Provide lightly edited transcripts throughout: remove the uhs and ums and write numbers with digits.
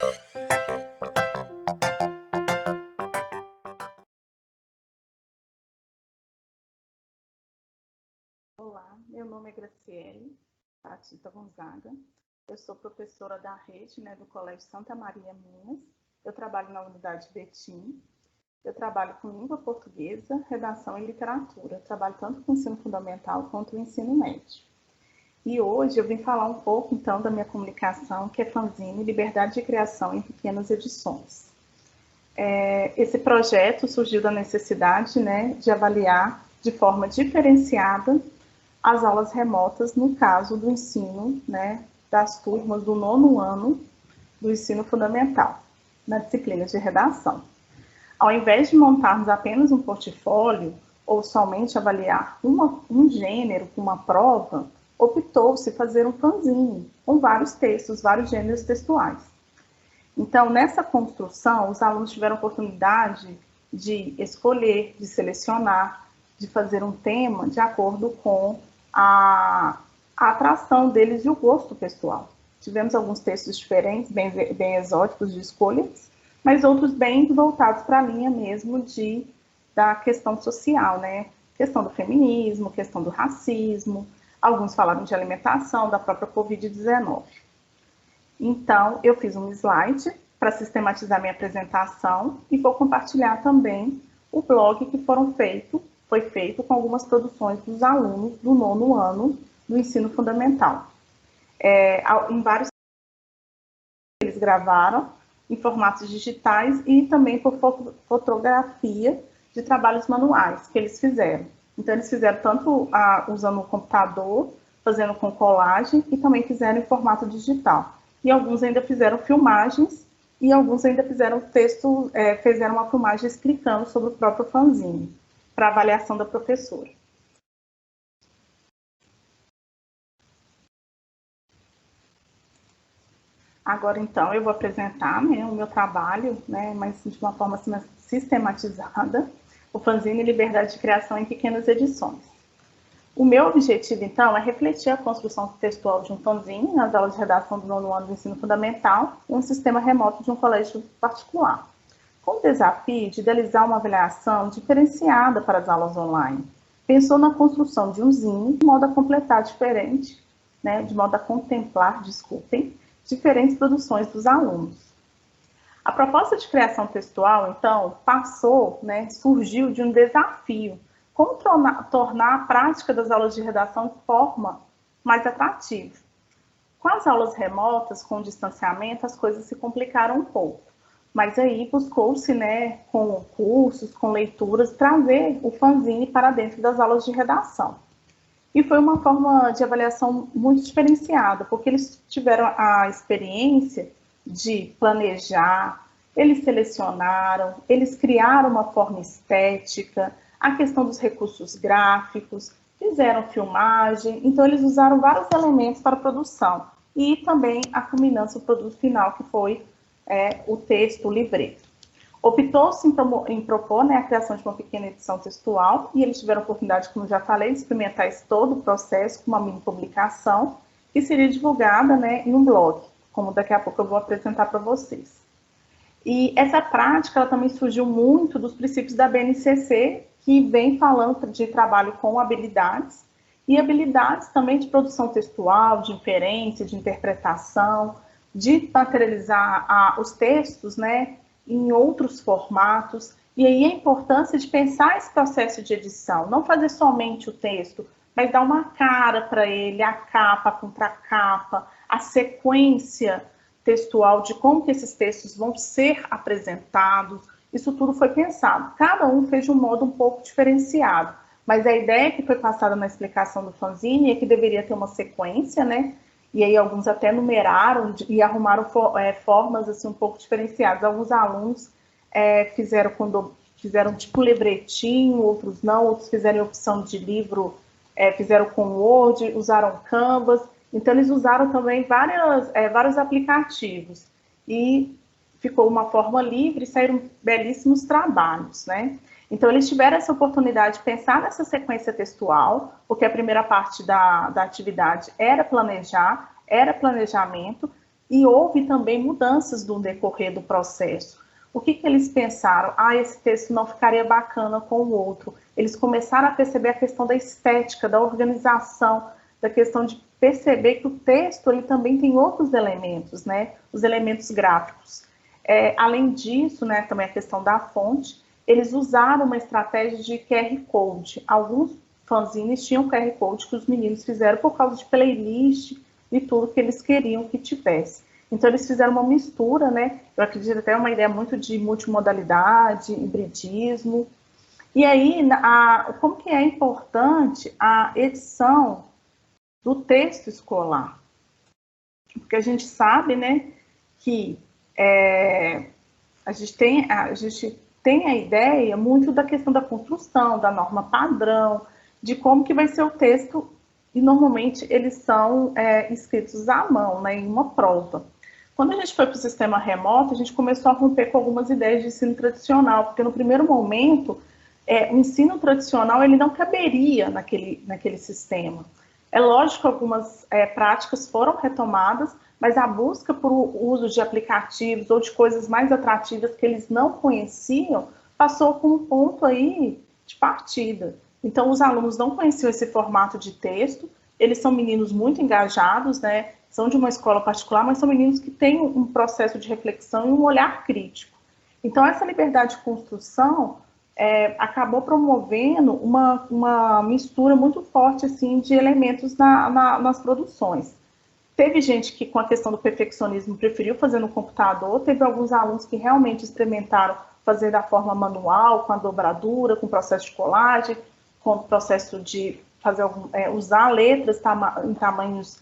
Olá, meu nome é Graciele Batista Gonzaga. Eu sou professora da rede, do Colégio Santa Maria, Minas. Eu trabalho na unidade Betim. Eu trabalho com língua portuguesa, redação e literatura. Eu trabalho tanto com o ensino fundamental quanto o ensino médio. E hoje eu vim falar um pouco, então, da minha comunicação, que é fanzine Liberdade de Criação em Pequenas Edições. Esse projeto surgiu da necessidade, de avaliar de forma diferenciada as aulas remotas, no caso do ensino, das turmas do 9º ano do ensino fundamental, na disciplina de redação. Ao invés de montarmos apenas um portfólio, ou somente avaliar um gênero com uma prova, optou-se fazer um fanzine, com vários textos, vários gêneros textuais. Então, nessa construção, os alunos tiveram a oportunidade de escolher, de selecionar, de fazer um tema de acordo com a atração deles e o gosto pessoal. Tivemos alguns textos diferentes, bem exóticos de escolhas, mas outros bem voltados para a linha mesmo da questão social, Questão do feminismo, questão do racismo, alguns falaram de alimentação, da própria Covid-19. Então, eu fiz um slide para sistematizar minha apresentação e vou compartilhar também o blog que foi feito com algumas produções dos alunos do 9º ano do ensino fundamental. Em vários eles gravaram em formatos digitais e também por fotografia de trabalhos manuais que eles fizeram. Então, eles fizeram tanto usando o computador, fazendo com colagem, e também fizeram em formato digital. E alguns ainda fizeram filmagens, e alguns ainda fizeram fizeram uma filmagem explicando sobre o próprio fanzine, para avaliação da professora. Agora, então, eu vou apresentar o meu trabalho, mas de uma forma sistematizada, o fanzine Liberdade de Criação em Pequenas Edições. O meu objetivo, então, é refletir a construção textual de um fanzine nas aulas de redação do 9º ano do ensino fundamental em um sistema remoto de um colégio particular, com o desafio de idealizar uma avaliação diferenciada para as aulas online. Pensou na construção de um zine de modo a completar de modo a contemplar, diferentes produções dos alunos. A proposta de criação textual, então, surgiu de um desafio: como tornar a prática das aulas de redação de forma mais atrativa. Com as aulas remotas, com o distanciamento, as coisas se complicaram um pouco. Mas aí buscou-se, com cursos, com leituras, trazer o fanzine para dentro das aulas de redação. E foi uma forma de avaliação muito diferenciada, porque eles tiveram a experiência de planejar, eles selecionaram, eles criaram uma forma estética, a questão dos recursos gráficos, fizeram filmagem, então eles usaram vários elementos para a produção. E também a culminância, o produto final, que foi o texto, o livreto. Optou-se em propor a criação de uma pequena edição textual, e eles tiveram a oportunidade, como já falei, de experimentar todo o processo com uma mini publicação, que seria divulgada em um blog, como daqui a pouco eu vou apresentar para vocês. E essa prática ela também surgiu muito dos princípios da BNCC, que vem falando de trabalho com habilidades, e habilidades também de produção textual, de inferência, de interpretação, de materializar os textos, em outros formatos, e aí a importância de pensar esse processo de edição, não fazer somente o texto, mas dar uma cara para ele, a capa, a contracapa, a sequência textual de como que esses textos vão ser apresentados. Isso tudo foi pensado. Cada um fez de um modo um pouco diferenciado, mas a ideia que foi passada na explicação do fanzine é que deveria ter uma sequência, e aí alguns até numeraram e arrumaram formas assim, um pouco diferenciadas. Alguns alunos fizeram tipo livretinho, outros não, outros fizeram opção de livro, fizeram com Word, usaram Canvas. Então, eles usaram também vários aplicativos. E ficou uma forma livre e saíram belíssimos trabalhos, Então, eles tiveram essa oportunidade de pensar nessa sequência textual, porque a primeira parte da atividade era planejar, era planejamento, E houve também mudanças no decorrer do processo. O que eles pensaram? Ah, esse texto não ficaria bacana com o outro. Eles começaram a perceber a questão da estética, da organização, da questão de perceber que o texto ele também tem outros elementos, né? Os elementos gráficos. Além disso, né, também a questão da fonte, eles usaram uma estratégia de QR Code. Alguns fanzines tinham QR Code que os meninos fizeram por causa de playlist e tudo que eles queriam que tivesse. Então, eles fizeram uma mistura, né? Eu acredito até uma ideia muito de multimodalidade, hibridismo. E aí, como que é importante a edição do texto escolar? Porque a gente sabe, né, que a gente tem a ideia muito da questão da construção, da norma padrão, de como que vai ser o texto, e normalmente eles são escritos à mão, né, em uma prova. Quando a gente foi para o sistema remoto, a gente começou a romper com algumas ideias de ensino tradicional, porque no primeiro momento, o ensino tradicional ele não caberia naquele sistema. É lógico que algumas práticas foram retomadas, mas a busca por uso de aplicativos ou de coisas mais atrativas que eles não conheciam, passou com um ponto aí de partida. Então, os alunos não conheciam esse formato de texto, eles são meninos muito engajados, né? São de uma escola particular, mas são meninos que têm um processo de reflexão e um olhar crítico. Então, essa liberdade de construção acabou promovendo uma mistura muito forte assim, de elementos nas produções. Teve gente que, com a questão do perfeccionismo, preferiu fazer no computador, teve alguns alunos que realmente experimentaram fazer da forma manual, com a dobradura, com o processo de colagem, com o processo de usar letras em tamanhos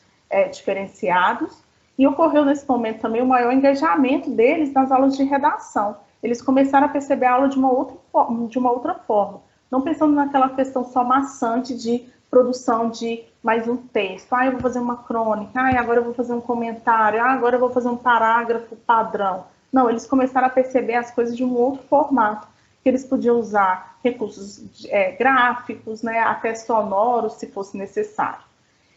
diferenciados. E ocorreu nesse momento também o maior engajamento deles nas aulas de redação. Eles começaram a perceber a aula de uma outra forma, não pensando naquela questão só maçante de produção de mais um texto. Eu vou fazer uma crônica, agora eu vou fazer um comentário, agora eu vou fazer um parágrafo padrão. Não, eles começaram a perceber as coisas de um outro formato, que eles podiam usar recursos gráficos, né, até sonoros, se fosse necessário.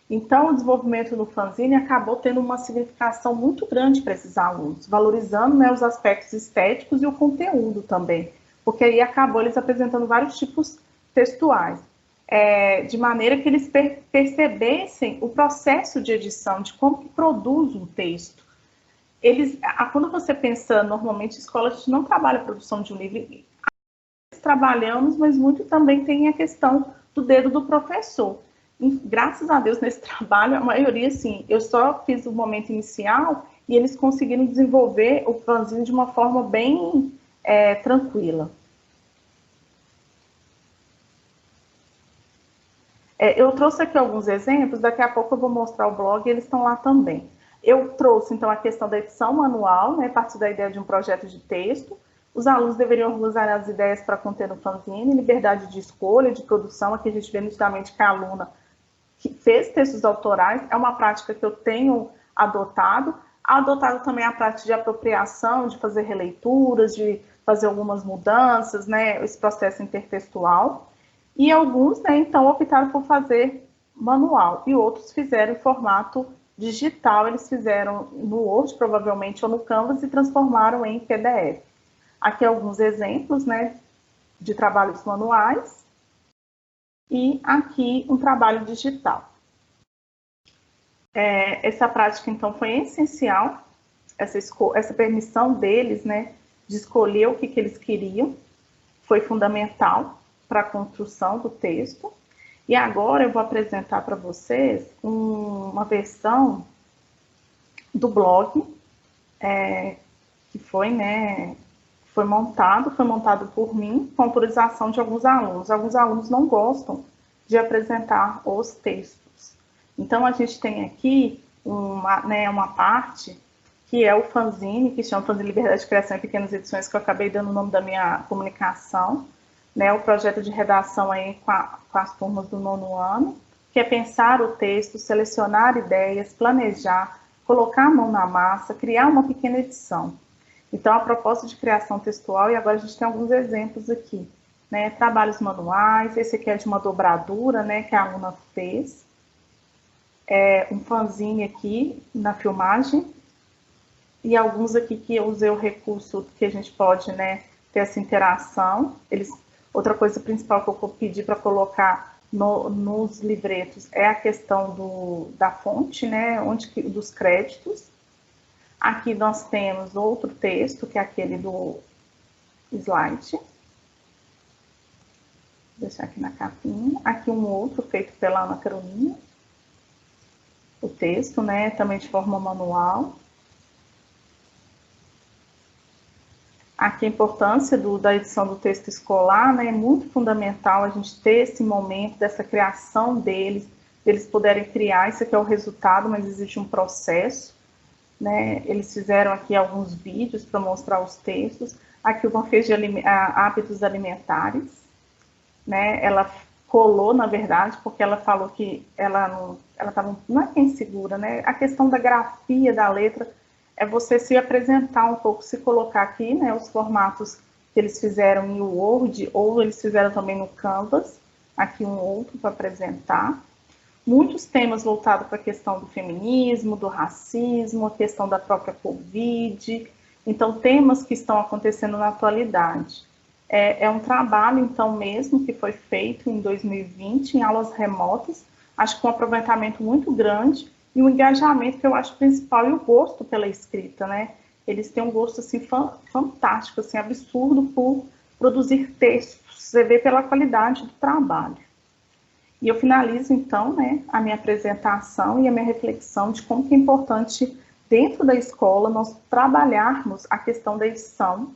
Então, o desenvolvimento do fanzine acabou tendo uma significação muito grande para esses alunos, valorizando, né, os aspectos estéticos e o conteúdo também, porque aí acabou eles apresentando vários tipos textuais, de maneira que eles percebessem o processo de edição, de como que produz um texto. Quando você pensa, normalmente, em escola, a gente não trabalha a produção de um livro, trabalhamos, mas muito também tem a questão do dedo do professor. E, graças a Deus, nesse trabalho, a maioria, sim, eu só fiz o momento inicial e eles conseguiram desenvolver o fanzine de uma forma bem tranquila. Eu trouxe aqui alguns exemplos, daqui a pouco eu vou mostrar o blog e eles estão lá também. Eu trouxe, então, a questão da edição manual, né, a partir da ideia de um projeto de texto. Os alunos deveriam organizar as ideias para conter no fanzine, liberdade de escolha, de produção. Aqui a gente vê nitidamente que a aluna que fez textos autorais, é uma prática que eu tenho adotado. Adotado também a prática de apropriação, de fazer releituras, de fazer algumas mudanças, né, esse processo intertextual. E alguns, né, então, optaram por fazer manual, e outros fizeram em formato digital, eles fizeram no Word, provavelmente, ou no Canvas, e transformaram em PDF. Aqui alguns exemplos, né, de trabalhos manuais, e aqui um trabalho digital. Essa prática, então, foi essencial, essa permissão deles, né, de escolher o que eles queriam, foi fundamental para a construção do texto. E agora eu vou apresentar para vocês uma versão do blog que foi montado por mim com autorização de alguns alunos. Alguns alunos não gostam de apresentar os textos. Então, a gente tem aqui uma parte que é o fanzine, que chama Fanzine Liberdade de Criação em Pequenas Edições, que eu acabei dando o nome da minha comunicação, né, o projeto de redação aí com as turmas do 9º ano, que é pensar o texto, selecionar ideias, planejar, colocar a mão na massa, criar uma pequena edição. Então, a proposta de criação textual, e agora a gente tem alguns exemplos aqui, né, trabalhos manuais, esse aqui é de uma dobradura, né, que a aluna fez, um fanzine aqui na filmagem, e alguns aqui que eu usei o recurso que a gente pode, né, ter essa interação. Outra coisa principal que eu pedi para colocar nos livretos é a questão da fonte, né, dos créditos. Aqui nós temos outro texto, que é aquele do slide. Vou deixar aqui na capinha. Aqui um outro feito pela Ana Carolina. O texto, né, também de forma manual. Aqui a importância da edição do texto escolar, né, é muito fundamental a gente ter esse momento dessa criação deles poderem criar. Isso aqui é o resultado, mas existe um processo, né? Eles fizeram aqui alguns vídeos para mostrar os textos. Aqui uma fez de hábitos alimentares, né? Ela colou, na verdade, porque ela falou que ela não é que é insegura, né? A questão da grafia da letra é você se apresentar um pouco, se colocar aqui, né, os formatos que eles fizeram em Word, ou eles fizeram também no Canvas, aqui um outro para apresentar. Muitos temas voltados para a questão do feminismo, do racismo, a questão da própria Covid, então temas que estão acontecendo na atualidade. É um trabalho, então, mesmo, que foi feito em 2020, em aulas remotas, acho que com um aproveitamento muito grande, e o engajamento que eu acho principal, e o gosto pela escrita, né? Eles têm um gosto, assim, fantástico, assim, absurdo por produzir textos, você vê pela qualidade do trabalho. E eu finalizo, então, né, a minha apresentação e a minha reflexão de como que é importante, dentro da escola, nós trabalharmos a questão da edição,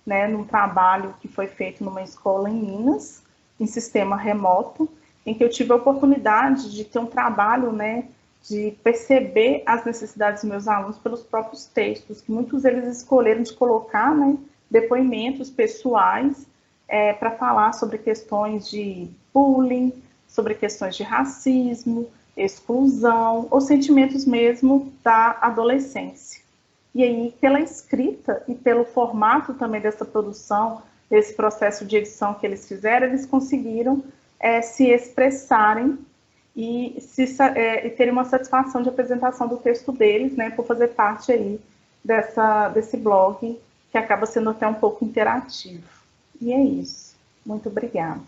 né, num trabalho que foi feito numa escola em Minas, em sistema remoto, em que eu tive a oportunidade de ter um trabalho, né, de perceber as necessidades dos meus alunos pelos próprios textos, que muitos deles escolheram de colocar, né, depoimentos pessoais para falar sobre questões de bullying, sobre questões de racismo, exclusão, ou sentimentos mesmo da adolescência. E aí, pela escrita e pelo formato também dessa produção, desse processo de edição que eles fizeram, eles conseguiram se expressarem e terem uma satisfação de apresentação do texto deles, né, por fazer parte aí desse blog, que acaba sendo até um pouco interativo. E é isso. Muito obrigada.